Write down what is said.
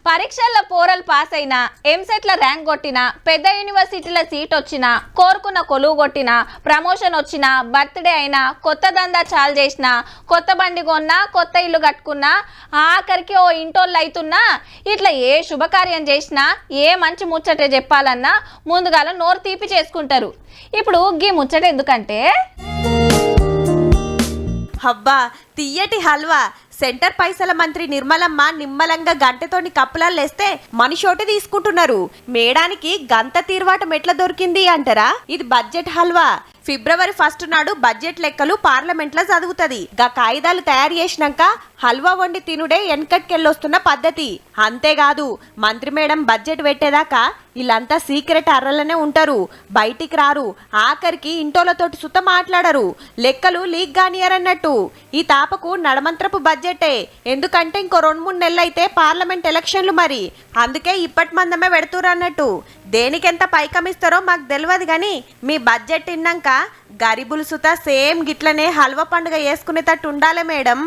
పరీక్షల్లో పోరలు పాస్ అయినా ఎంసెట్ల ర్యాంక్ కొట్టినా పెద్ద యూనివర్సిటీల సీట్ వచ్చినా కోరుకున్న కొలువు కొట్టినా ప్రమోషన్ వచ్చినా బర్త్డే అయినా కొత్త దందా చాలు చేసినా కొత్త బండి కొన్నా కొత్త ఇల్లు కట్టుకున్నా ఆఖరికి ఓ ఇంటోళ్ళు అవుతున్నా ఇట్లా ఏ శుభకార్యం చేసినా ఏ మంచి ముచ్చటే చెప్పాలన్నా ముందుగాల నోరు తీపి చేసుకుంటారు. ఇప్పుడు గీ ముచ్చట ఎందుకంటే హబ్బా తియ్యటి హల్వా సెంటర్ పైసల మంత్రి నిర్మలమ్మ నిమ్మలంగా గంటతోని కప్పులల్లేస్తే మనిషోటి తీసుకుంటున్నారు. మేడానికి గంత తీర్వాటం ఎట్లా దొరికింది అంటారా? ఇది బడ్జెట్ హల్వా. ఫిబ్రవరి 1 నాడు బడ్జెట్ లెక్కలు పార్లమెంట్లో చదువుతుంది. గా కాయిదాలు తయారు చేసినాక హల్వా వండి తినుడే వెనకట్కెళ్ళొస్తున్న పద్ధతి. అంతేకాదు మంత్రి మేడం బడ్జెట్ పెట్టేదాకా వీళ్ళంతా సీక్రెట్ అర్రలనే ఉంటారు, బయటికి రారు. ఆఖరికి ఇంటోలతోటి సుత మాట్లాడరు, లెక్కలు లీక్ గానియరన్నట్టు. ఈ తాపకు నడమంత్రపు బడ్జెటే. ఎందుకంటే ఇంకో 2-3 నెలలు అయితే పార్లమెంట్ ఎలక్షన్లు, మరి అందుకే ఇప్పటి మందమే పెడుతురు అన్నట్టు. దేనికెంత పైకమిస్తారో మాకు తెలియదు కానీ మీ బడ్జెట్ విన్నాక గరీబులు సుత సేమ్ గిట్లనే హల్వా పండుగ చేసుకునేటట్టు ఉండాలి మేడం.